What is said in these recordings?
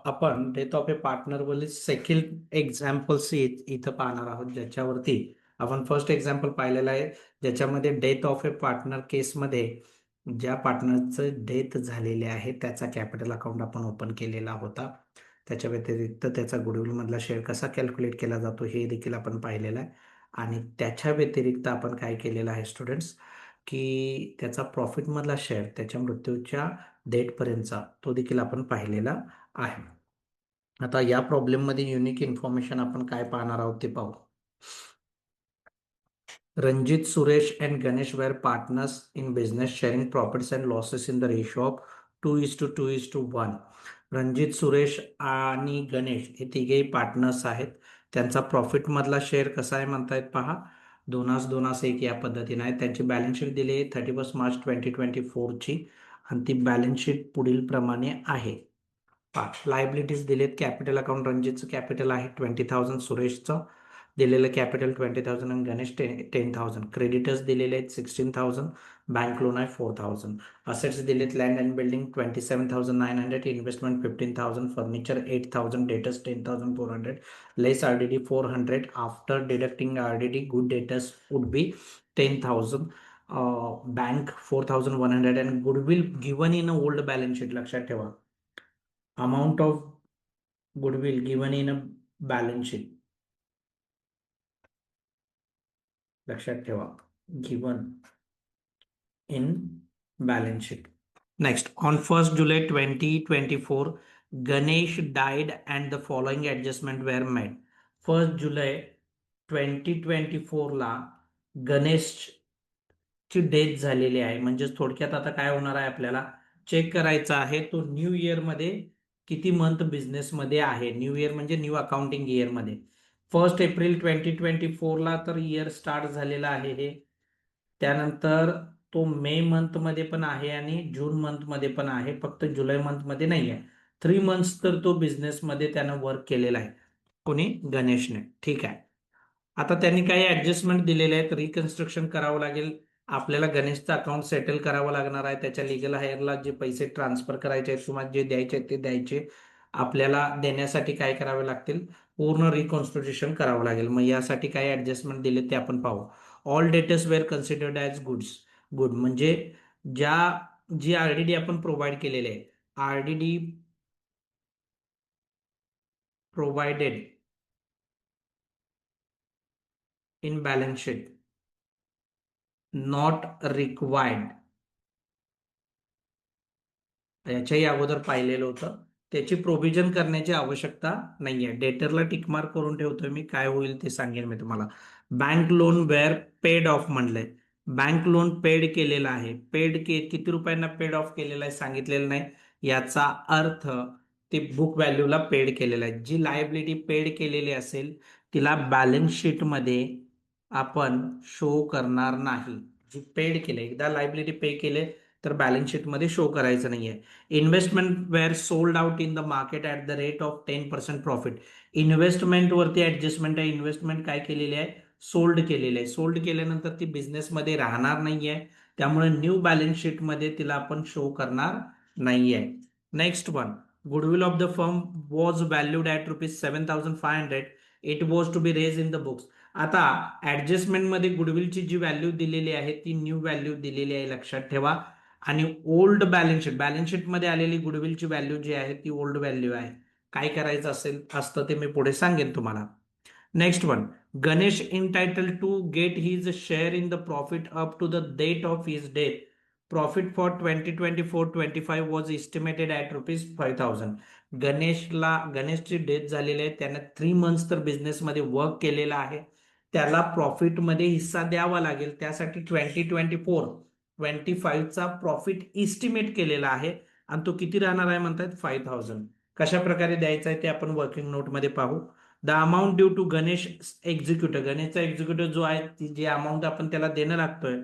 आपण death of A partner वरील second examples इथं पाहणार आहोत, ज्याच्यावरती आपण फर्स्ट एक्झाम्पल पाहिलेलं आहे, ज्याच्यामध्ये डेथ ऑफ ए पार्टनर केसमध्ये ज्या पार्टनरचं डेथ झालेले आहे त्याचा कॅपिटल अकाउंट आपण ओपन केलेला होता. त्याच्या व्यतिरिक्त त्याचा गुडविल मधला शेअर कसा कॅल्क्युलेट केला जातो हे देखील आपण पाहिलेलं आहे. आणि त्याच्या व्यतिरिक्त आपण काय केलेलं आहे स्टुडंट्स, की त्याचा प्रॉफिट मधला शेअर त्याच्या मृत्यूच्या डेट पर्यंतचा तो देखील आपण पाहिलेला आहे. आता या प्रॉब्लेम मध्ये युनिक इन्फॉर्मेशन आपण काय पाहणार आहोत ते पाहू. Ranjit, Suresh, and Ganesh were partners in business, sharing profits and losses in the ratio of 2:2:1. Ranjit, Suresh आणि गणेश हे तिघेही पार्टनर्स आहेत. त्यांचा प्रॉफिट मधला शेअर कसा आहे म्हणतायत पहा, 2:1 या पद्धतीने आहे. त्यांची बॅलन्स शीट दिली आहे 31 मार्च 2024 ची, आणि ती बॅलन्स शीट पुढील प्रमाणे आहे. लायबिलिटीज दिलेत. कॅपिटल अकाउंट रणजितचं कॅपिटल आहे 20,000, सुरेशचं दिलेलं कॅपिटल 20,000 आणि गणेश 10,000. क्रेडिटर्स दिलेले आहेत 16,000, बँक लोन आहे 4,000. असेट्स दिलेत land and building 27,900, investment 15,000, furniture 8,000, debtors 10,400, less RDD 400. After deducting RDD good debtors would be 10,000, bank 4,100 and goodwill given in a old balance sheet. लक्षात ठेवा, amount of goodwill given in a balance sheet. लक्षात ठेवा, given in balance sheet. Next, on 1st July 2024, Ganesh died and the following adjustment were made. 1st July 2024 ला गणेश ची death झालेली आहे. म्हणजे थोडक्यात आता काय होणार आहे, आपल्याला चेक करायचा आहे तो न्यू इयर मध्ये किती मंथ बिझनेस मध्ये आहे. न्यू इयर म्हणजे न्यू अकाउंटिंग इयर मध्ये 1 एप्रिल 2024 ला तर इयर स्टार्ट झालेला आहे हे. त्यानंतर तो मे मंथ मध्ये पण आहे आणि जून मंथ मध्ये पण आहे, फक्त जुलै मंथ मध्ये नाही आहे. 3 मंथ्स तर तो बिझनेस मध्ये त्यानं वर्क केलेला आहे. कोणी? गणेशने. ठीक आहे. आता त्यांनी काही ऍडजस्टमेंट दिलेले आहेत, रिकन्स्ट्रक्शन करावं लागेल आपल्याला. गणेशचं अकाउंट सेटल करावं लागणार आहे. त्याच्या लिगल हायरला जे पैसे ट्रान्सफर करायचे आहेत किंवा जे द्यायचे आहेत ते द्यायचे. आपल्याला देण्यासाठी काय करावे लागतील, पूर्ण रिकॉन्स्टिट्यूशन करावं लागेल. मग यासाठी काय ऍडजस्टमेंट दिले ते आपण पाहू. All debtors were considered as goods. Good म्हणजे जी आरडीडी आपण प्रोव्हाइड केलेले आहे, RDD provided in balance sheet not required, याच्याही अगोदर पाहिलेलं होतं. त्याची प्रोव्हिजन करण्याची आवश्यकता नाहीये. डेटरला टिकमार्क करून ठेवतोय मी, काय होईल ते सांगेन मी तुम्हाला. Bank loan were paid off म्हणलंय, बँक लोन पेड केलेला आहे. किती रुपयांना पेड ऑफ केलेला आहे सांगितलेलं नाही. याचा अर्थ ते बुक व्हॅल्यूला पेड केलेलं आहे. जी लायबिलिटी पेड केलेली असेल तिला बॅलन्स शीट मध्ये आपण शो करणार नाही. जी पेड केले, एकदा लायबिलिटी पे केले तर बॅलन्स शीट मध्ये शो करायचं नाहीये. Investment were sold out in the market at the rate of 10% profit. Investment वरती ऍडजस्टमेंट आहे. इन्व्हेस्टमेंट काय केलेली आहे, सोल्ड केलेली आहे. सोल्ड केल्यानंतर ती बिझनेस मध्ये राहणार नाहीये, त्यामुळे न्यू बॅलन्स शीट मध्ये तिला आपण शो करणार नाहीये. Next one, goodwill of the firm was valued at ₹7,500. It was to be raise in the books. आता ऍडजस्टमेंट मध्ये गुडविलची जी व्हॅल्यू दिलेली आहे ती न्यू व्हॅल्यू दिलेली आहे, लक्षात ठेवा. आणि ओल्ड बॅलन्स शीट मध्ये आलेली गुडविलची व्हॅल्यू जी आहे ती ओल्ड व्हॅल्यू आहे. काय करायचं असतं ते मी पुढे सांगेन तुम्हाला. Next one, Ganesh entitled to get his share in the profit up to the date of his death. Profit for 2024-25 was estimated at ₹5,000. गणेशची डेथ झालेली आहे, त्याने 3 मंथ्स तर बिझनेसमध्ये वर्क केलेला आहे. त्याला प्रॉफिटमध्ये हिस्सा द्यावा लागेल. त्यासाठी 2024-25चा प्रॉफिट इस्टिमेट केलेला आहे आणि तो किती राहणार आहे म्हणतात 5,000. कशा प्रकारे द्यायचा आहे ते आपण वर्किंग नोट मध्ये पाहू. The amount due to Ganesh executive. गणेशचा एक्झिक्युटिव्ह जो आहे, ती जी अमाऊंट आपण त्याला देणं लागतोय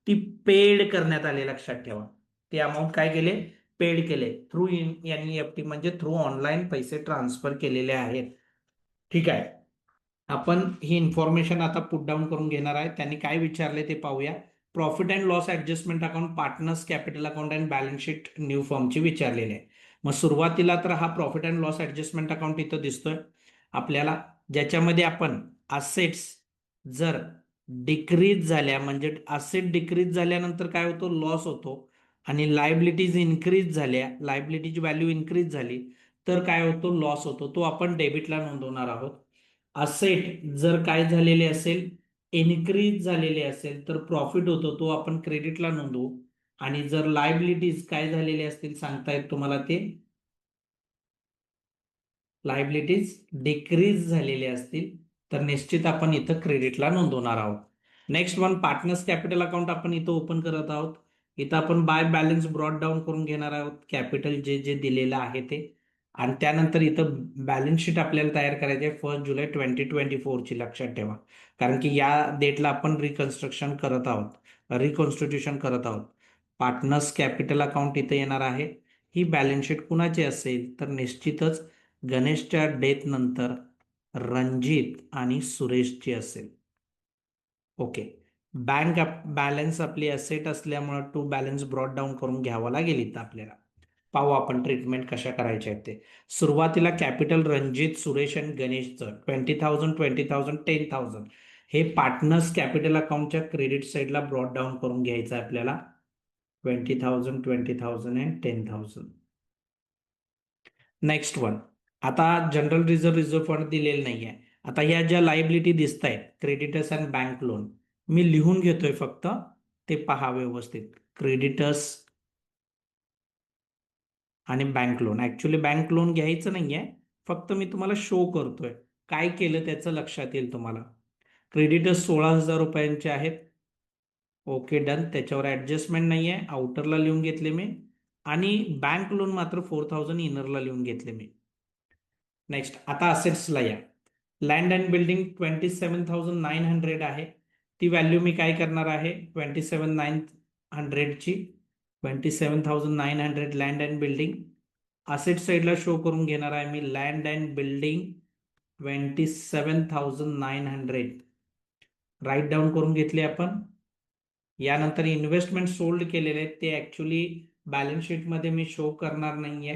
ती पेड करण्यात आली. लक्षात ठेवा, ती अमाऊंट काय केले, पेड केले. थ्रू एनईएफटी म्हणजे थ्रू ऑनलाईन पैसे ट्रान्सफर केलेले आहेत. ठीक आहे. आपण ही इन्फॉर्मेशन आता पुट डाऊन करून घेणार आहे. त्यांनी काय विचारले ते पाहूया. Profit and loss adjustment account, partners capital account and balance sheet new फॉर्मची विचारलेली आहे. मग सुरुवातीला तर हा profit and loss adjustment account इथं दिसतोय आपल्याला, ज्याच्यामध्ये आपण असेट्स जर डिक्रीज झाल्या म्हणजे असेट डिक्रीज झाल्यानंतर काय होतो, लॉस होतो, आणि लायबिलिटीज इन्क्रीज झाल्या, लायबिलिटीची व्हॅल्यू इन्क्रीज झाली तर काय होतो, लॉस होतो, तो आपण डेबिटला नोंदवणार आहोत. असेट जर काय झालेले असेल, इन्क्रीज झालेले असेल तर प्रॉफिट होतो, तो आपण क्रेडिटला नोंदवू. आणि जर लायबिलिटीज काय झालेले असतील सांगतायत तुम्हाला ते, लायबिलिटीज डिक्रीज झालेले असतील तर निश्चित आपण इथं क्रेडिटला नोंदवणार आहोत. Next one, partners capital account आपण इथं ओपन करत आहोत. इथं आपण बाय बॅलन्स ब्रॉड डाऊन करून घेणार आहोत, कॅपिटल जे जे दिलेलं आहे ते. आणि त्यानंतर इथं बॅलन्स शीट आपल्याला तयार करायची आहे 1 जुलै 2024 ची, लक्षात ठेवा. कारण की या डेटला आपण रिकन्स्ट्रक्शन करत आहोत, रिकॉन्स्टिट्यूशन करत आहोत. पार्टनर्स कॅपिटल अकाउंट इथं येणार आहे. ही बॅलन्स शीट कुणाची असेल तर निश्चितच गणेशच्या डेथ नंतर रणजित आणि सुरेशची असेल. ओके. बँक बॅलन्स आपली असेट असल्यामुळे टू बॅलन्स ब्रॉड डाऊन करून घ्यावं लागेल इथं आपल्याला. पाहू आपण ट्रीटमेंट कशा करायच्या आहेत ते. सुरुवातीला कॅपिटल रणजित, सुरेश आणि गणेशचं 20,000, 20,000, 10,000 हे पार्टनर्स कॅपिटल अकाउंटच्या क्रेडिट साईडला ब्रॉड डाऊन करून घ्यायचं आहे आपल्याला. 20,000, 20,000 अँड 10,000. नेक्स्ट वन, आता जनरल रिझर्व्ह फंड दिलेलं नाहीये. आता ह्या ज्या लायबिलिटी दिसत आहेत, क्रेडिटर्स अँड बँक लोन, मी लिहून घेतोय फक्त, ते पहा व्यवस्थित. क्रेडिटर्स आणि bank loan, actually bank loan घ्यायचं नाहीये, फक्त मी तुम्हाला शो करतोय काय केलं त्याचं लक्षात येईल तुम्हाला. क्रेडिटर्स 16,000 रुपयांचे आहेत. Okay, done. त्याच्यावर ऍडजस्टमेंट नाहीये, आउटरला लिहून घेतले मी. आणि बँक लोन मात्र 4,000 इनरला लिहून घेतले मी. नेक्स्ट, आता असेट्सला या. लँड अँड बिल्डिंग 27,900 आहे. ती व्हॅल्यू मी काय करणार आहे, 27,900 ची 27,900 लँड अँड बिल्डिंग असेट साईडला शो करून घेणार आहे मी. Land and building 27,900 write down करून घेतले आपण. यानंतर इन्व्हेस्टमेंट सोल्ड केलेले आहेत, ते ऍक्च्युली बॅलन्स शीटमध्ये मी शो करणार नाहीये,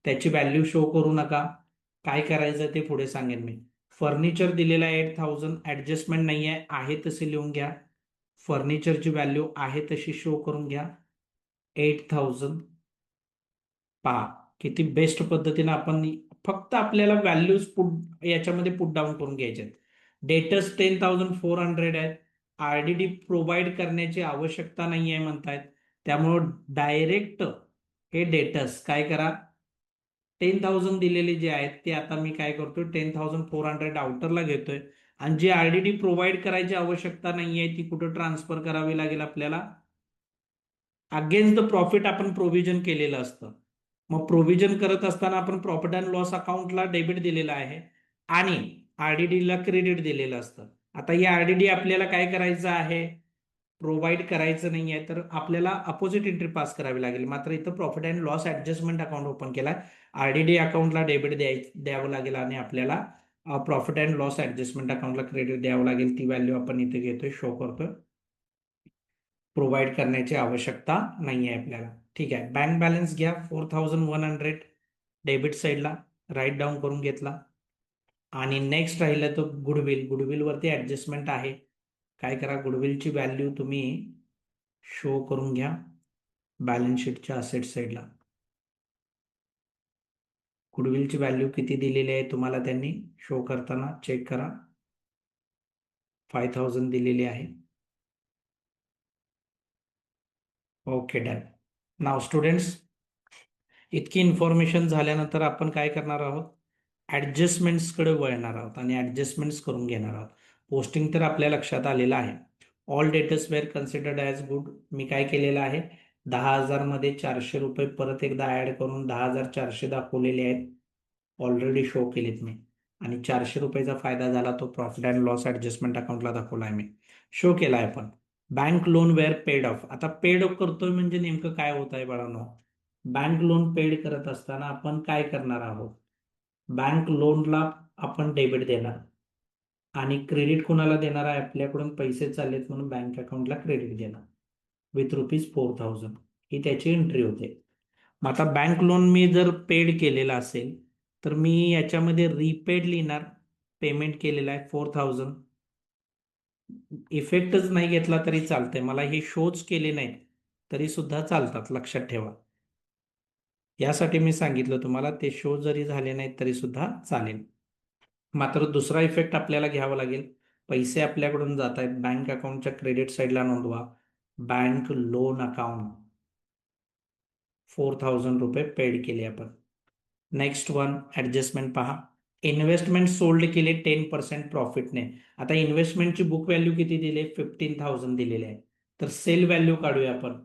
त्याची व्हॅल्यू शो करू नका. काय करायचं ते पुढे सांगेन मी. फर्निचर दिलेला आहे 8,000, ऍडजस्टमेंट नाहीये, आहे तसे लिहून घ्या. फर्निचरची व्हॅल्यू आहे तशी शो करून घ्या, 8,000. पहा किती बेस्ट पद्धतीने आपण, फक्त आपल्याला व्हॅल्यूज पुट याच्यामध्ये पुट डाऊन करून घ्यायचे आहेत. डेटर्स 10,400 आहेत. आरडीडी प्रोव्हाइड करण्याची आवश्यकता नाही आहे म्हणतायत, त्यामुळं डायरेक्ट हे डेटर्स काय करा, 10,000 दिलेले जे आहेत ते आता मी काय करतोय, 10,400 आउटरला घेतोय. आणि जी आरडीडी प्रोव्हाइड करायची आवश्यकता नाहीये ती कुठं ट्रान्सफर करावी लागेल आपल्याला, अगेन्स्ट द प्रॉफिट आपण प्रोव्हिजन केलेलं असतं. मग प्रोव्हिजन करत असताना आपण प्रॉफिट अँड लॉस अकाउंटला डेबिट दिलेला आहे आणि आरडीडीला क्रेडिट दिलेलं असतं. आता ही आरडीडी आपल्याला काय करायचं आहे, प्रोव्हाइड करायचं नाही आहे, तर आपल्याला अपोजिट एंट्री पास करावी लागेल. मात्र इथं profit and loss adjustment account open केलाय, आरडीडी अकाउंटला डेबिट द्यावं लागेल आणि आपल्याला प्रॉफिट अँड लॉस ऍडजस्टमेंट अकाउंटला क्रेडिट द्यावं लागेल. ती व्हॅल्यू आपण इथे घेतोय, शो करतोय. प्रोव्हाइड करण्याची आवश्यकता नाही आहे आपल्याला. ठीक आहे, बँक बॅलन्स घ्या 4,100 डेबिट साईडला राईट डाऊन करून घेतला. आणि नेक्स्ट राहिलं तर गुडविल, गुडविल वरती ऍडजस्टमेंट आहे. काय करा, गुडविलची व्हॅल्यू तुम्ही शो करून घ्या बॅलन्स शीटच्या असेट साईडला. गुडविलची व्हॅल्यू किती दिलेली आहे तुम्हाला त्यांनी शो करताना चेक करा, 5,000 दिलेली आहे. Okay, done. नाव स्टुडंट्स, इतकी इन्फॉर्मेशन झाल्यानंतर आपण काय करणार आहोत, ऍडजस्टमेंट्सकडे वळणार आहोत आणि ऍडजस्टमेंट्स करून घेणार आहोत. पोस्टिंग तर आपल्या लक्षात आलेलं आहे. All debtors were considered as good. मी काय केलेलं आहे, 10,000 मध्ये 400 रुपये परत एकदा ऍड करून 10,400 दाखवलेले आहेत, ऑलरेडी शो केलेत मी. आणि 400 रुपयाचा फायदा झाला तो प्रॉफिट अँड लॉस ऍडजस्टमेंट अकाउंटला दाखवलाय मी, शो केलाय आपण. Bank loan were paid off. आता पेड ऑफ करतोय म्हणजे नेमकं काय होत आहे बाळांनो, बँक लोन पेड करत असताना आपण काय करणार आहोत, बँक लोनला आपण डेबिट देणार आणि क्रेडिट कुणाला देणार आहे, आपल्याकडून पैसे चाललेत म्हणून बँक अकाउंटला क्रेडिट देणार विथ ₹4,000. ही त्याची एंट्री होते. मग आता बँक लोन मी जर पेड केलेला असेल तर मी याच्यामध्ये रिपेड लिहिणार. पेमेंट केलेला आहे 4000. इफेक्टच नाही घेतला तरी चालतंय, मला हे शोज केले नाहीत तरी सुद्धा चालतात, लक्षात ठेवा. यासाठी मी सांगितलं तुम्हाला, ते शो जरी झाले नाहीत तरी सुद्धा चालेल. मात्र दुसरा इफेक्ट आपल्याला घ्यावा लागेल. पैसे आपल्याकडून जात आहेत, बँक अकाउंटच्या क्रेडिट साईडला नोंदवा. बँक लोन अकाउंट 4000 रुपये पेड केले आपण. नेक्स्ट वन ऍडजस्टमेंट पहा. इन्व्हेस्टमेंट सोल्ड केले 10% प्रॉफिटने. आता इन्व्हेस्टमेंटची बुक व्हॅल्यू किती दिली? 15,000 दिलेली आहे. तर सेल व्हॅल्यू काढूया आपण.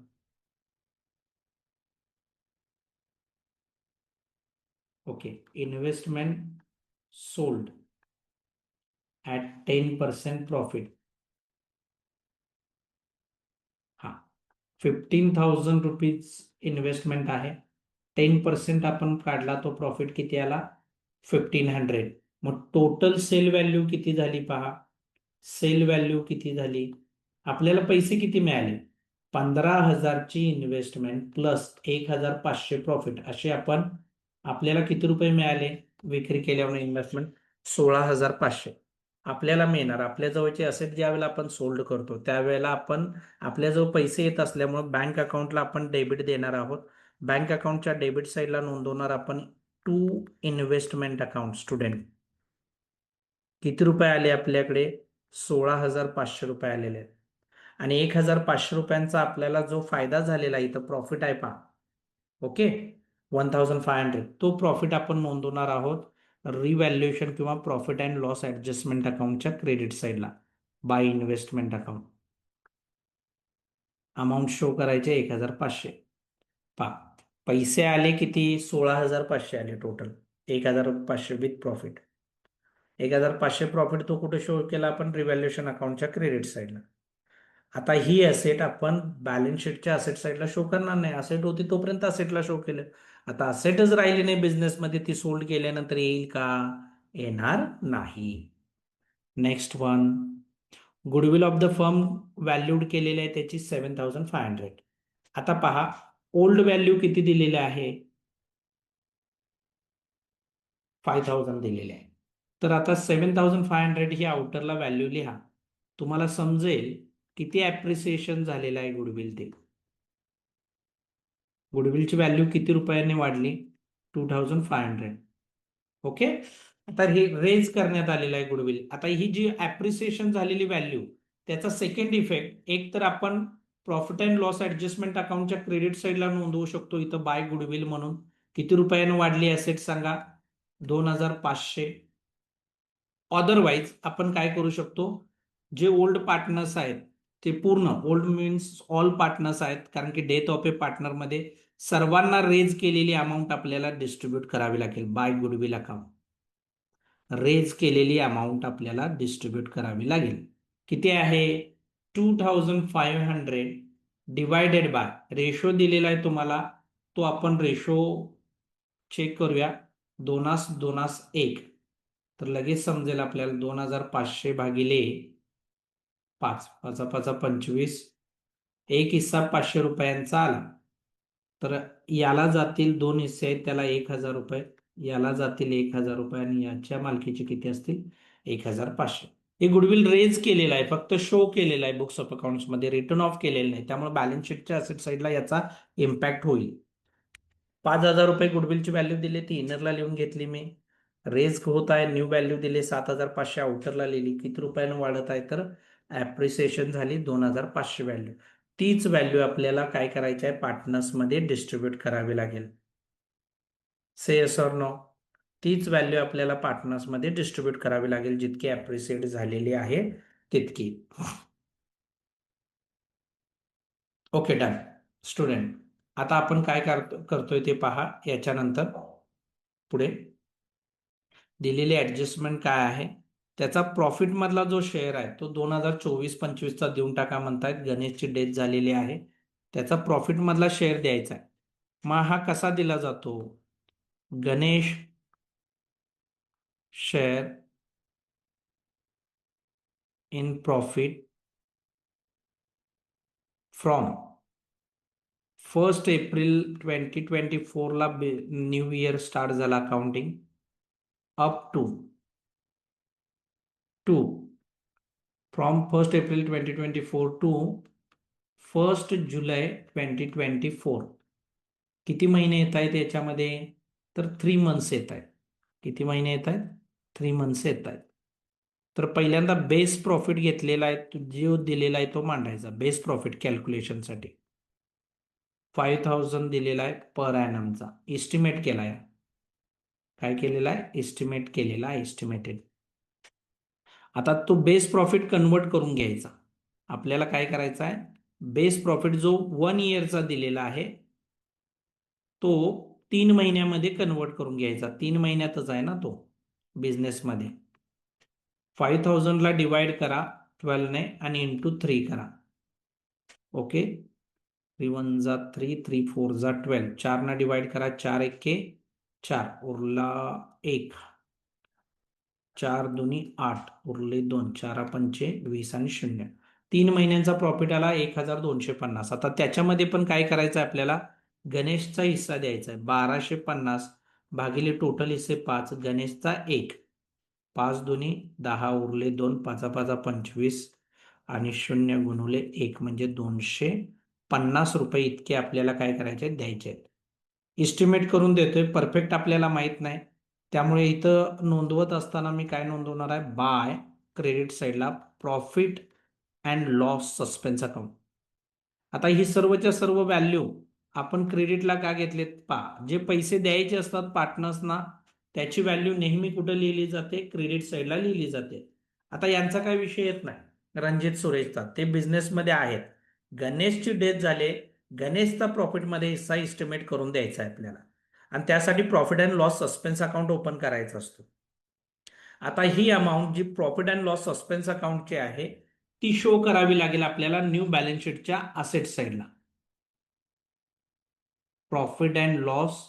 Okay, investment sold at 10% profit. हा, 15,000 रुपीज इन्व्हेस्टमेंट आहे. 10% आपण काढला, तो प्रॉफिट किती आला? 1500. मग टोटल सेल व्हॅल्यू किती झाली पहा. सेल व्हॅल्यू किती झाली? आपल्याला पैसे किती मिळाले? 15,000ची इन्व्हेस्टमेंट प्लस 1,500 प्रॉफिट, असे आपण, आपल्याला किती रुपये मिळाले विक्री केल्यावर? इन्व्हेस्टमेंट 16,500 आपल्याला मिळणार. आपल्या जवळचे असेट ज्या वेळेला आपण सोल्ड करतो त्यावेळेला आपण, आपल्याजवळ पैसे येत असल्यामुळे बँक अकाउंटला आपण डेबिट देणार आहोत. बँक अकाउंटच्या डेबिट साईडला नोंदवणार आपण टू इन्व्हेस्टमेंट अकाउंट. स्टुडंट, किती रुपये आले आपल्याकडे? 16,500 रुपये आलेले आहेत. आणि 1,500 रुपयांचा आपल्याला जो फायदा झालेला आहे, इथं प्रॉफिट आहे पहा. ओके, 1,500, तो प्रॉफिट आपण नोंदवणार आहोत रिव्हॅल्युएशन किंवा प्रॉफिट अँड लॉस ऍडजस्टमेंट अकाउंटच्या क्रेडिट साईडला. By investment account amount show करायचे 1,500. पहा, पैसे आले किती? 16,500 आले टोटल. 1,500 with profit. 1,500 प्रॉफिट तो कुठे शो केला आपण? रिव्हॅल्युएशन अकाउंटच्या क्रेडिट साईडला. आता ही असेट आपण बॅलन्स शीटच्या असेट साईडला शो करणार नाही. असेट होती तोपर्यंत असेटला शो केलं. आता असेटच राहिली नाही बिझनेसमध्ये, ती सोल्ड केल्यानंतर येईल का? येणार नाही. Next one, goodwill of the firm valued केलेले आहे त्याची 7,500. आता पहा, ओल्ड व्हॅल्यू किती दिलेले आहे? 5,000 दिलेले आहे. तर आता 7,500 ही आउटरला व्हॅल्यू लिहा. तुम्हाला समजेल किती ऍप्रिसिएशन झालेलं आहे गुडविल ते. गुडविलची व्हॅल्यू किती रुपयाने वाढली? 2,500. ओके, आता हे रेज करण्यात आलेलं आहे गुडविल. आता ही जी ऍप्रिसिएशन झालेली व्हॅल्यू, त्याचा सेकंड इफेक्ट, एक तर आपण प्रॉफिट अँड लॉस ऍडजस्टमेंट अकाउंटच्या क्रेडिट साईडला नोंदवू शकतो इथं बाय गुडविल म्हणून. किती रुपयाने वाढली ऍसेट सांगा? 2,500. अदरवाईज आपण काय करू शकतो, जे ओल्ड पार्टनर्स आहेत ते पूर्ण, ओल्ड मीन्स ऑल पार्टनर्स आहेत, कारण की डेथ ऑफ ए पार्टनर मध्ये सर्वांना रेज केलेली अमाऊंट आपल्याला डिस्ट्रीब्यूट करावी लागेल. बाय गुडविल अकाउंट रेज केलेली अमाऊंट आपल्याला डिस्ट्रीब्यूट करावी लागेल. किती आहे? 2,500 डिवायडेड बाय, रेशो दिलेला आहे तुम्हाला, तो आपण रेशो चेक करूया. 2:1. तर लगेच समजेल आपल्याला. 2,500 भागिले 5, 5×5=25. एक हिस्सा 500 रुपयांचा आला. तर याला जातील 2 हिस्से आहेत, त्याला 1,000 रुपये. याला जातील 1,000 रुपये आणि याच्या मालकीचे किती असतील? 1,500. हे गुडविल रेज केलेलं आहे, फक्त शो केलेलं आहे बुक्स ऑफ अकाउंट्स मध्ये, रिटर्न ऑफ केलेलं नाही. त्यामुळे बॅलन्स शीटच्या असेट साईडला याचा इम्पॅक्ट होईल. 5,000 रुपये गुडविलची व्हॅल्यू दिली, ती इनरला लिहून घेतली मी. रेज होत आहे, न्यू व्हॅल्यू दिली 7,500, आउटरला लिहिली. किती रुपयानं वाढत आहे? तर ऍप्रिसिएशन झाली 2,500 व्हॅल्यू. तीच व्हॅल्यू आपल्याला काय करायची आहे? पार्टनर्समध्ये डिस्ट्रीब्यूट करावी लागेल. से यस ऑर नो? तीच व्हॅल्यू आपल्याला पार्टनर्समध्ये डिस्ट्रीब्यूट करावी लागेल, जितकी ऍप्रिसिएट झालेली आहे तितकी. Okay, done. स्टुडंट, आता आपण काय करतोय ते पहा. याच्यानंतर पुढे दिलेली ऍडजस्टमेंट काय आहे, त्याचा प्रॉफिट मधला जो शेअर आहे तो 2024-25चा देऊन टाका म्हणतायत. गणेशची डेथ झालेली आहे, त्याचा प्रॉफिट मधला शेअर द्यायचा आहे. मग हा कसा दिला जातो? Ganesh share in profit from 1 April 2024ला न्यू इयर स्टार्ट झाला accounting up to from 1 April 2024 to 1 July 2024. किती महिने येत आहेत याच्यामध्ये? तर 3 मंथ्स येत आहेत. किती महिने येत आहेत? 3 मंथ्स येत आहेत. तर पहिल्यांदा बेस प्रॉफिट घेतलेला आहे, जो दिलेला आहे तो मांडायचा. बेस प्रॉफिट कॅल्क्युलेशनसाठी 5,000 दिलेला आहे पर ॲनमचा. इस्टिमेट केला आहे. काय केलेला आहे? इस्टिमेट केलेला आहे. इस्टिमेटेड. आता तो बेस प्रॉफिट कन्वर्ट करून घ्यायचा. आपल्याला काय करायचा आहे? बेस प्रॉफिट जो 1 इयरचा दिलेला आहे तो 3 महिन्यामध्ये कन्वर्ट करून घ्यायचा. 3 महिन्यातच आहे ना तो बिझनेसमध्ये. 5,000ला डिवाइड करा 12 ने आणि इंटू 3 करा. ओके. 3 1 जा 3, 3 4 जा 12. 4 ना डिवाइड करा. 4 एके 4 उरला 1. 4 दुनी 8 उरले 2. 4 पंचे 20 आणि 0. 3 महिन्यांचा प्रॉफिट आला 1,250. आता त्याच्यामध्ये पण काय करायचं आहे आपल्याला? गणेशचा हिस्सा द्यायचा आहे. 1,250 भागिले टोटल हिस्से 5, गणेशचा 1. 5 दुनी 10 उरले 2. 5 5 25 आणि 0 गुणुले 1 म्हणजे 250 रुपये इतके आपल्याला काय करायचे? द्यायचे आहेत. इस्टिमेट करून देतोय, परफेक्ट आपल्याला माहित नाही. त्यामुळे इथं नोंदवत असताना मी काय नोंदवणार आहे? बाय क्रेडिट साईडला profit and loss suspense account. आता ही सर्वच्या सर्व व्हॅल्यू आपण क्रेडिटला का घेतलेत? जे पैसे द्यायचे असतात पार्टनर्सना त्याची व्हॅल्यू नेहमी कुठं लिहिली जाते? क्रेडिट साईडला लिहिली जाते. आता यांचा काय विषय येत नाही. रणजित सुरेशचा ते बिझनेसमध्ये आहेत. गणेशची डेथ झाले, गणेशचा प्रॉफिटमध्ये हिस्सा इस्टिमेट करून द्यायचा आहे आपल्याला आणि त्यासाठी profit and loss suspense account open करायचा असतो. आता ही अमाऊंट जी प्रॉफिट अँड लॉस सस्पेन्स अकाउंटची आहे ती शो करावी लागेल आपल्याला न्यू बॅलन्स शीटच्या असेट साईडला. प्रॉफिट अँड लॉस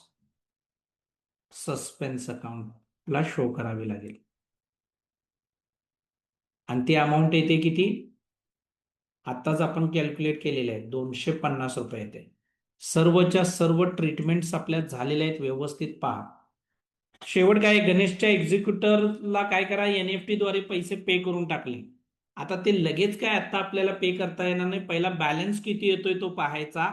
सस्पेन्स अकाउंटला शो करावी लागेल आणि ती अमाऊंट येते किती? आताच आपण कॅल्क्युलेट केलेले आहे 250 रुपये येते. सर्वच्या सर्व ट्रीटमेंट्स आपल्या झालेल्या आहेत, व्यवस्थित पहा. शेवट काय? गणेशच्या एक्झिक्युटरला काय करा? एनईएफटी द्वारे पैसे पे करून टाकले. आता ते लगेच काय आता आपल्याला पे करता येणार नाही. पहिला बॅलन्स किती येतोय तो पाहायचा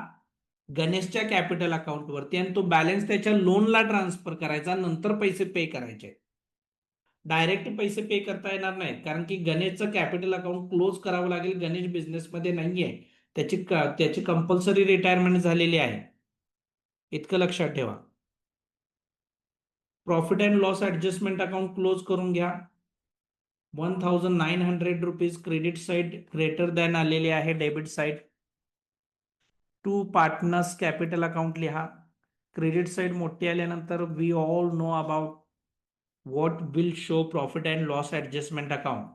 गणेशच्या कॅपिटल अकाउंटवरती आणि तो बॅलन्स त्याच्या लोनला ट्रान्सफर करायचा, नंतर पैसे पे करायचे. डायरेक्ट पैसे पे करता येणार नाहीत कारण की गणेशचं कॅपिटल अकाउंट क्लोज करावं लागेल. गणेश बिझनेसमध्ये नाहीये, त्याची कंपल्सरी रिटायरमेंट झालेली आहे, इतकं लक्षात ठेवा. Profit and loss adjustment account close करून घ्या. 1,900 rupees credit side greater than आलेले आहे. Debit side to partners capital account लिहा. क्रेडिट साईड मोठी आल्यानंतर we all know about what will show profit and loss adjustment account.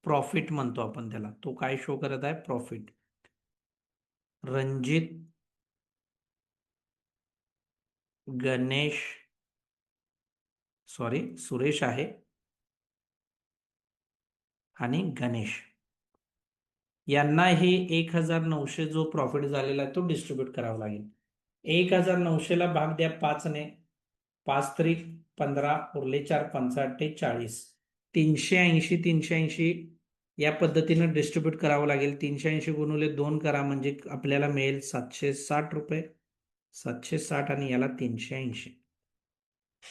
Profit म्हणतो आपण त्याला. तो काय शो करत आहे? प्रॉफिट. रणजित, गणेश, सुरेश आहे आणि गणेश यांना हे 1,900 जो प्रॉफिट झालेला आहे तो डिस्ट्रीब्यूट करावा लागेल. 1,900ला भाग द्या 5 ने. 5 त्रिक 15 उरले 4 पंचाटे 40. 380 या पद्धतीनं डिस्ट्रीब्यूट करावं लागेल. 380 गुणुले 2 करा म्हणजे आपल्याला मिळेल 760 रुपये. 760 आणि याला 380.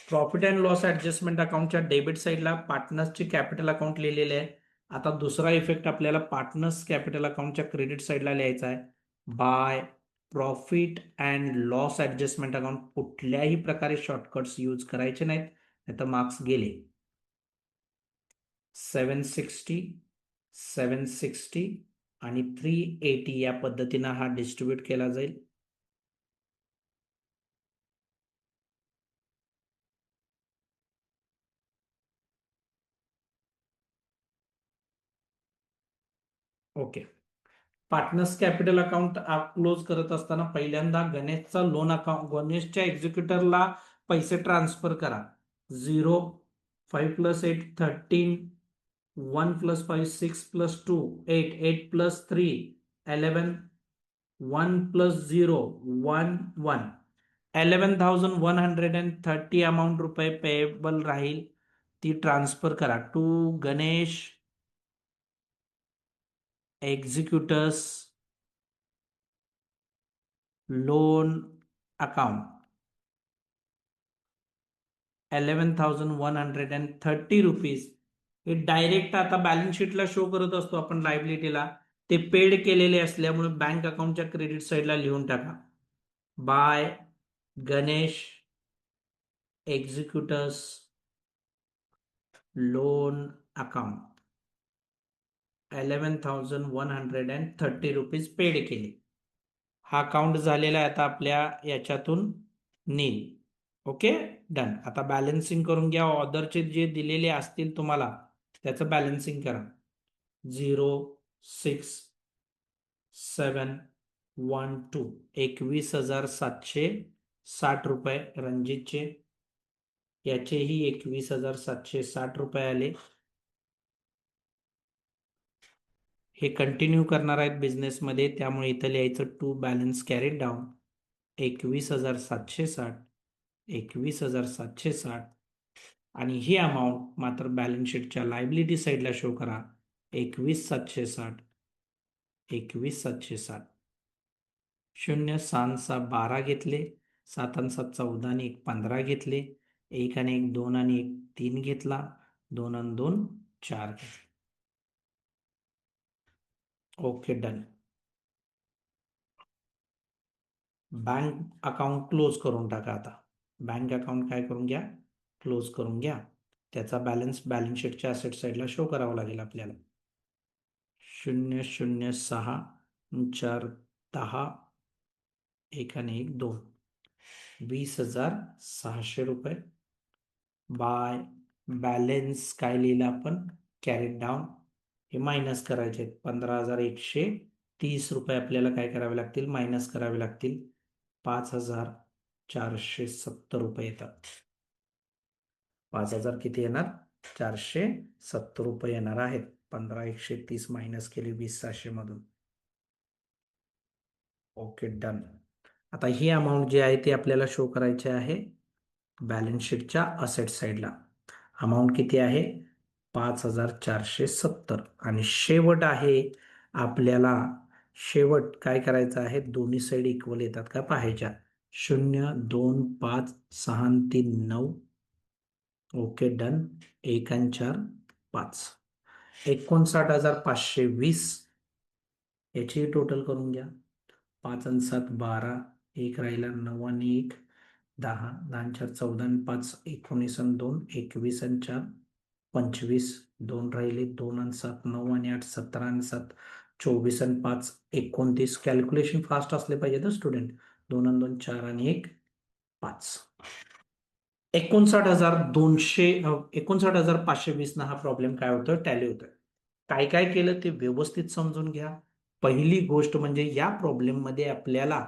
प्रॉफिट अँड लॉस ऍडजस्टमेंट अकाउंटच्या डेबिट साईडला पार्टनर्सची कॅपिटल अकाउंट लिहिलेले आहे. आता दुसरा इफेक्ट आपल्याला पार्टनर्स कॅपिटल अकाउंटच्या क्रेडिट साईडला लिहायचा आहे. By profit and loss adjustment account. कुठल्याही प्रकारे शॉर्टकट्स यूज करायचे नाहीत, नाही तर मार्क्स गेले. 760 760 आणि 380 या पद्धतीनं हा डिस्ट्रीब्यूट केला जाईल. Okay. Partners capital account close करत असताना पहिल्यांदा गणेशचा लोन अकाउंट, गणेशच्या एक्झिक्युटरला पैसे ट्रान्सफर करा. 0 5 + 8 13 1 + 5 6 + 2 8 8 + 3 11 1 प्लस 0 1 1 11,130 अमाऊंट रुपये पेएबल राहील, ती ट्रान्सफर करा to Ganesh executors loan account 11,130 rupees. हे डायरेक्ट आता बॅलन्स शीटला शो करत असतो आपण लायबिलिटीला. ते पेड केलेले असल्यामुळे बँक अकाउंटच्या क्रेडिट साईडला लिहून टाका. By Ganesh executors loan account 11,130 rupees paid केले. हा काउंट झालेला आहे आता आपल्या याच्यातून नील. Okay done. आता बॅलन्सिंग करून घ्या. ऑर्डरचे जे दिलेले असतील तुम्हाला त्याचं बॅलन्सिंग करा. 0,6,7,1,2 21,760 रुपये रणजितचे. याचेही 21,760 रुपये आले. हे कंटिन्यू करणार आहेत बिझनेसमध्ये, त्यामुळे इथं लिहायचं टू बॅलन्स कॅरीड डाऊन 21,760 21,760 आणि ही अमाऊंट मात्र बॅलन्स शीटच्या लायबिलिटी साईडला शो करा 21,760 21,760. 0 6 6 12 घेतले, 7 आणि 7 14 आणि 1 15 घेतले, 1 आणि 1 2 आणि 1 3 घेतला, 2 आणि 2 4 घेतले. Okay done. Bank account close करून टाका. आता बँक अकाउंट काय करून घ्या, क्लोज करून घ्या. त्याचा बॅलन्स शीटच्या असेट साईडला शो करावा लागेल आपल्याला. 0,0,6 4 10 1 आणि 1 2 20,600 रुपये बाय बॅलन्स काय लिहिलं आपण कॅरीड डाऊन. हे मायनस करायचे 15,130 रुपये आपल्याला काय करावे लागतील, मायनस करावे लागतील. 5,470 रुपये येतात. 5,000 किती येणार, 470 रुपये येणार आहेत. 15,130 मायनस केले 20,600 मधून. Okay done. आता ही अमाऊंट जी आहे ती आपल्याला शो करायची आहे बॅलन्स शीटच्या असेट साईडला. अमाऊंट किती आहे, 5,470. आणि शेवट आहे आपल्याला, शेवट काय करायचं आहे, दोन्ही साईड इक्वल येतात का पाहायच्या. 0 2 5 6 3 9. Okay done. 1 आणि 4 5. 59,520 याची टोटल करून घ्या. 5 आणि 7 12, 1 राहिला, 9 आणि 1 10, 10 आणि 4 14 आणि 5 19 आणि 2 21 आणि 4 25, 2 राहिले, 2 आणि 7 9 आणि 8 17 आणि 7 24 आणि 5 29. कॅल्क्युलेशन फास्ट असले पाहिजे तर स्टुडंट. 2 आणि 2 4 आणि 1 5. 59,520 ना हा प्रॉब्लेम काय होतोय, टॅली होतोय. काय काय केलं ते व्यवस्थित समजून घ्या. पहिली गोष्ट म्हणजे या प्रॉब्लेम मध्ये आपल्याला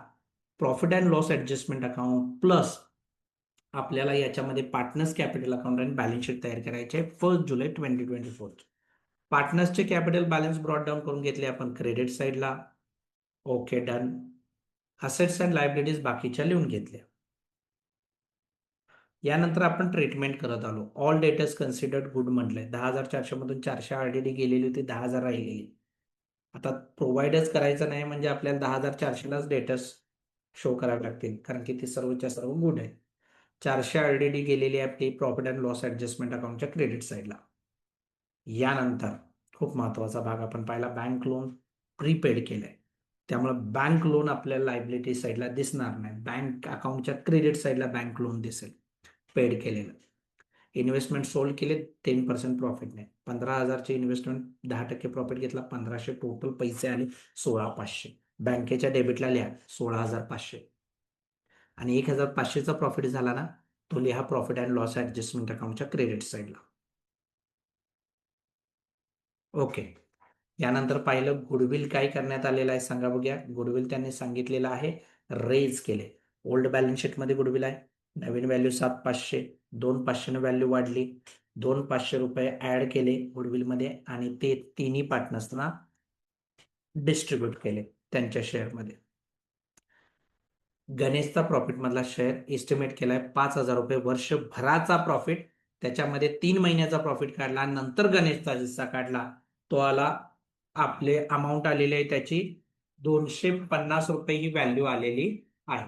profit and loss adjustment account plus आपल्याला याच्यामध्ये पार्टनर्स कॅपिटल अकाउंट आणि बॅलन्स शीट तयार करायचे आहे 1 July 2024. पार्टनर्सचे capital balance broad down करून घेतले आपण क्रेडिट साईडला. Okay done. Assets and liabilities बाकीच्या लिहून घेतल्या. यानंतर आपण ट्रीटमेंट करत आलो. ऑल डेटर्स कन्सिडर्ड गुड म्हटलंय. 10,400 मधून 400 ऑलरेडी गेलेली होती, 10,000 राहिलेली. आता प्रोव्हाइडच करायचं नाही म्हणजे आपल्याला 10,400लाच डेटर्स शो करावे लागतील, कारण की ती सर्वच्या सर्व गुड आहे. 400 ऑलरेडी गेलेली आहे आपली प्रॉफिट अँड लॉस ऍडजस्टमेंट अकाउंटच्या क्रेडिट साईडला. यानंतर खूप महत्वाचा भाग आपण पाहिला, बँक लोन प्रीपेड केलंय, त्यामुळे बँक लोन आपल्याला लायबिलिटी साईडला दिसणार नाही. बँक अकाउंटच्या क्रेडिट साईडला बँक लोन दिसेल पेड केलेलं. इन्व्हेस्टमेंट सोल्ड केले 10% प्रॉफिटने. 15,000चे इन्व्हेस्टमेंट 10% प्रॉफिट घेतला, 1,500 टोटल पैसे आले, 16,500. बँकेच्या डेबिटला लिहा 16,500. आणि 1,500चा प्रॉफिट झाला ना, तो लिहा प्रॉफिट अँड लॉस ऍडजस्टमेंट अकाउंटच्या क्रेडिट साईडला. ओके. यानंतर पाहिलं गुडविल काय करण्यात आलेलं आहे सांगा बघूया. गुडविल त्यांनी सांगितलेलं आहे रेज केले. ओल्ड बॅलन्स शीटमध्ये गुडविल आहे, नवीन व्हॅल्यू 7,500, 2,500 व्हॅल्यू वाढली, 2,500 रुपये ऍड केले गुडविल मध्ये आणि ते तिन्ही पार्टनर्सना डिस्ट्रीब्यूट केले त्यांच्या शेअरमध्ये. गणेशचा प्रॉफिट मधला शेअर एस्टिमेट केलाय 5,000 रुपये वर्षभराचा प्रॉफिट. त्याच्यामध्ये 3 महिन्याचा प्रॉफिट काढला, नंतर गणेशचा हिस्सा काढला, तो आला, आपले अमाऊंट आलेली आहे त्याची 250 रुपये ही व्हॅल्यू आलेली आहे.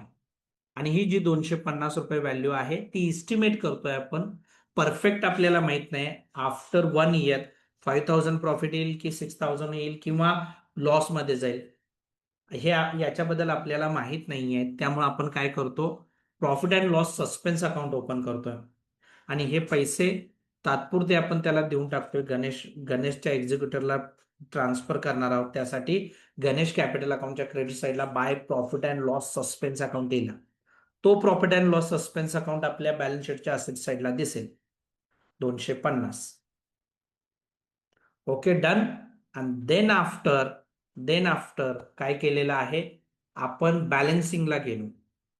आणि ही जी 250 रुपये व्हॅल्यू आहे ती इस्टिमेट करतोय आपण. परफेक्ट आपल्याला माहित नाही आफ्टर 1 इयर 5,000 प्रॉफिट येईल की 6,000 येईल किंवा लॉस मध्ये जाईल, हे याच्याबद्दल आपल्याला माहित नाहीये. त्यामुळे आपण काय करतो, profit and loss suspense account open करतोय आणि हे पैसे तात्पुरते आपण त्याला देऊन टाकतोय. गणेशच्या एक्झिक्युटरला ट्रान्सफर करणार आहोत. त्यासाठी गणेश कॅपिटल अकाउंटच्या क्रेडिट साईडला by profit and loss suspense account येईल. तो profit and loss suspense account आपल्या बॅलन्स शीटच्या असेट साईडला दिसेल 250. Okay, done. आणि देन आफ्टर काय केलेलं आहे, आपण बॅलन्सिंगला गेलो.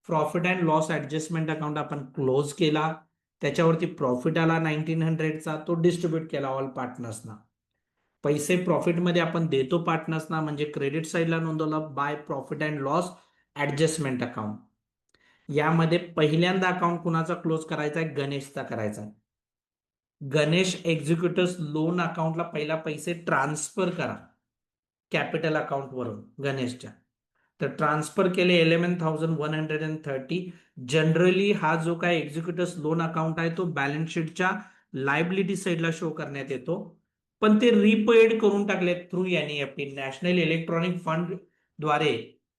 Profit and loss adjustment account आपण क्लोज केला. त्याच्यावरती प्रॉफिट आला 1900चा, तो डिस्ट्रीब्यूट केला ऑल पार्टनर्सना. पैसे प्रॉफिटमध्ये आपण देतो पार्टनर्सना, म्हणजे क्रेडिट साईडला नोंदवलं by profit and loss adjustment account. यामध्ये पहिल्यांदा अकाउंट कुणाचा क्लोज करायचा आहे, गणेशचा करायचा आहे. गणेश एक्झिक्युटर्स लोन अकाउंटला पहिला पैसे ट्रान्सफर करा कॅपिटल अकाउंट वरून गणेशच्या. तर ट्रान्सफर केले 11,130. जनरली हा जो काय एक्झिक्युटर्स लोन अकाउंट आहे तो बॅलन्स शीटच्या लायबिलिटी साईडला शो करण्यात येतो, पण ते रिपेड करून टाकले through NEFT, national electronic fund द्वारे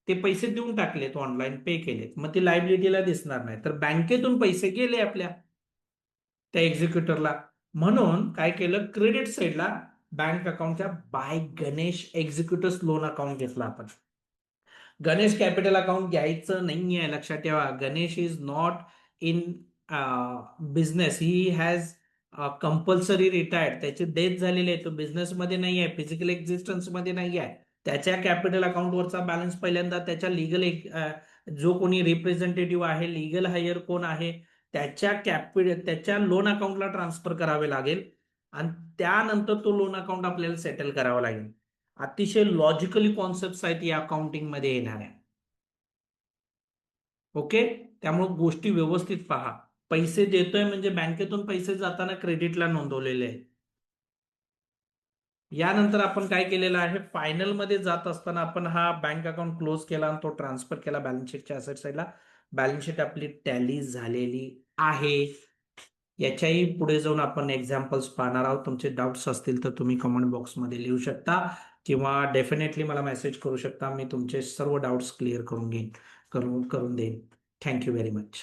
ते पैसे देऊन टाकलेत, ऑनलाईन पे केलेत, मग ते लायबिलिटीला दिसणार नाही. तर बँकेतून पैसे गेले आपल्या त्या एक्झिक्युटरला. म्हणून काय केलं, क्रेडिट साईडला बँक अकाउंटच्या by Ganesh executors loan account घेतला आपण. गणेश कॅपिटल अकाउंट घ्यायचं नाहीये, लक्षात ठेवा. Ganesh is not in business, ही हॅज कंपल्सरी रिटायर्ड. त्याची डेथ झालेली आहे, तो बिझनेसमध्ये नाही आहे, फिजिकल एक्झिस्टन्स मध्ये नाही आहे. त्याच्या कॅपिटल अकाउंटवरचा बॅलन्स पहिल्यांदा त्याच्या लिगल जो कोणी रिप्रेझेंटेटिव्ह आहे, लिगल हायर कोण आहे, त्याच्या लोन अकाउंटला ट्रान्सफर करावे लागेल आणि त्यानंतर तो लोन अकाउंट आपल्याला सेटल करावा लागेल. अतिशय लॉजिकली कॉन्सेप्ट आहेत या अकाउंटिंग मध्ये येणाऱ्या. ओके, त्यामुळे गोष्टी व्यवस्थित पहा. पैसे देतोय म्हणजे बँकेतून पैसे जाताना क्रेडिटला नोंदवलेले आहेत. यानंतर आपण काय केलेलं आहे, फायनल मध्ये जात असताना आपण हा बँक अकाउंट क्लोज केला आणि तो ट्रान्सफर केला बॅलन्स शीटच्या असेट साईडला. बॅलन्स शीट आपली टॅली झालेली आहे. याच्याही पुढे जाऊन आपण एक्झाम्पल्स पाहणार आहोत. तुमचे डाऊट्स असतील तर तुम्ही कमेंट बॉक्समध्ये लिहू शकता किंवा डेफिनेटली मला मेसेज करू शकता. मी तुमचे सर्व डाऊट्स क्लिअर करून देईन. Thank you very much.